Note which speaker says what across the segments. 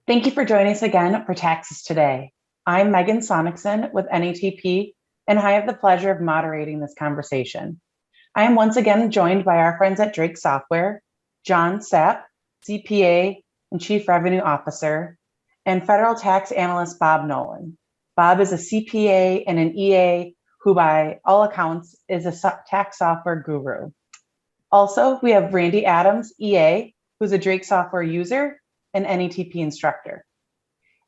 Speaker 1: Thank you for joining us again for Taxes Today. I'm Megan Sonicson with NATP, and I have the pleasure of moderating this conversation. I am once again joined by our friends at Drake Software, John Sapp, CPA and Chief Revenue Officer, and Federal Tax Analyst Bob Nolan. Bob is a CPA and an EA who, by all accounts, is a tax software guru. Also, we have Randy Adams, EA, who's a Drake Software user and NATP instructor.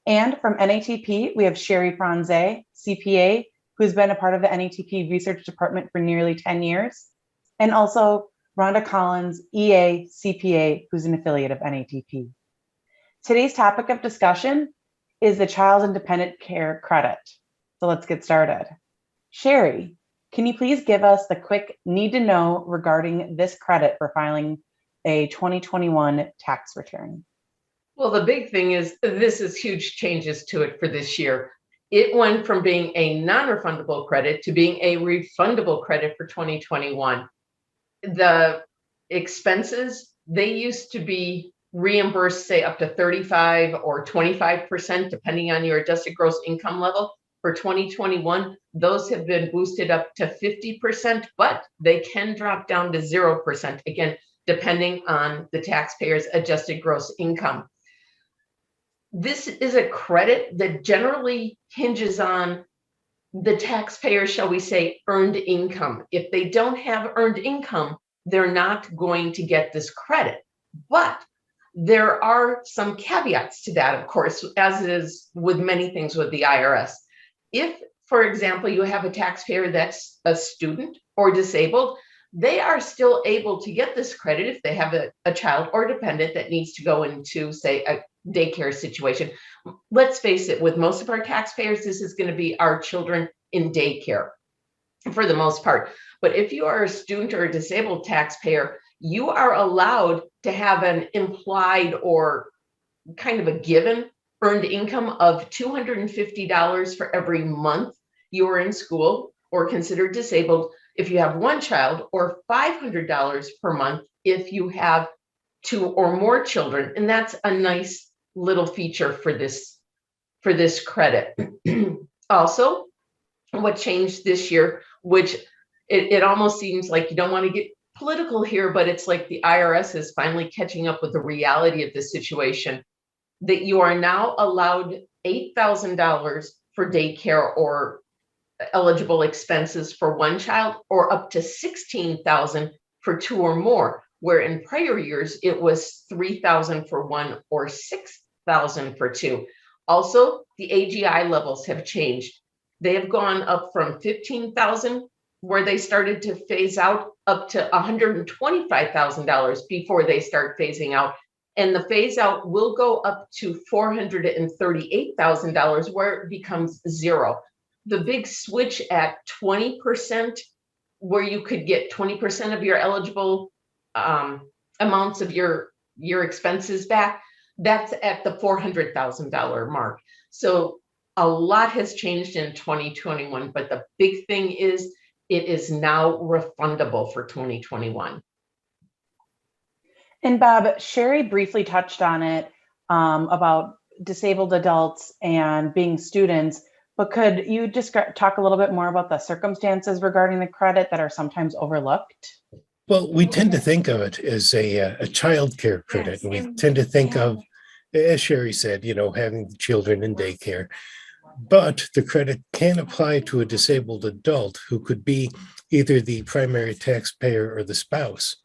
Speaker 1: And from NATP, we have Sherry Franze, CPA, who's been a part of the NATP research department for nearly 10 years. And also Rhonda Collins, EA, CPA, who's an affiliate of NATP. Today's topic of discussion is the Child Independent Care Credit. So let's get started. Sherry, can you please give us the quick need to know regarding this credit for filing a 2021 tax return?
Speaker 2: Well, the big thing is this is huge changes to it for this year. It went from being a non-refundable credit to being a refundable credit for 2021. The expenses, they used to be reimbursed, say, up to 35 or 25%, depending on your adjusted gross income level. For 2021, those have been boosted up to 50%, but they can drop down to 0%, again, depending on the taxpayer's adjusted gross income. This is a credit that generally hinges on the taxpayer, shall we say, earned income. If they don't have earned income, they're not going to get this credit. But there are some caveats to that, of course, as is with many things with the IRS. If, for example, you have a taxpayer that's a student or disabled, they are still able to get this credit if they have a child or dependent that needs to go into, say, a daycare situation. Let's face it, with most of our taxpayers, this is going to be our children in daycare for the most part. But if you are a student or a disabled taxpayer, you are allowed to have an implied or kind of a given earned income of $250 for every month you are in school or considered disabled if you have one child, or $500 per month if you have two or more children. And that's a nice little feature for this credit. Also, what changed this year, which it almost seems like you don't want to get political here, but it's like the IRS is finally catching up with the reality of the situation, that you are now allowed $8,000 for daycare or eligible expenses for one child, or up to $16,000 for two or more, where in prior years it was $3,000 for one or $6,000 for two. Also, the AGI levels have changed. They have gone up from $15,000, where they started to phase out, up to $125,000 before they start phasing out. And the phase out will go up to $438,000, where it becomes zero. The big switch at 20%, where you could get 20% of your eligible amounts of your expenses back, that's at the $400,000 mark. So a lot has changed in 2021, but the big thing is it is now refundable for 2021.
Speaker 1: And Bob, Sherry briefly touched on it about disabled adults and being students, but could you just talk a little bit more about the circumstances regarding the credit that are sometimes overlooked?
Speaker 3: Well, we tend to think of it as a child care credit. And we tend to think of, as Sherry said, having children in daycare. But the credit can apply to a disabled adult who could be either the primary taxpayer or the spouse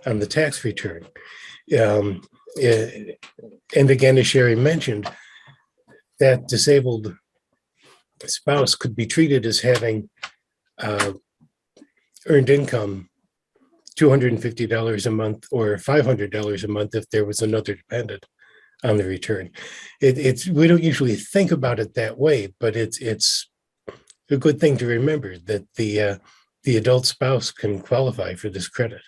Speaker 3: on the tax return. And again, as Sherry mentioned, that disabled spouse could be treated as having earned income $250 a month or $500 a month if there was another dependent on the return. We don't usually think about it that way, but it's a good thing to remember that the adult spouse can qualify for this credit.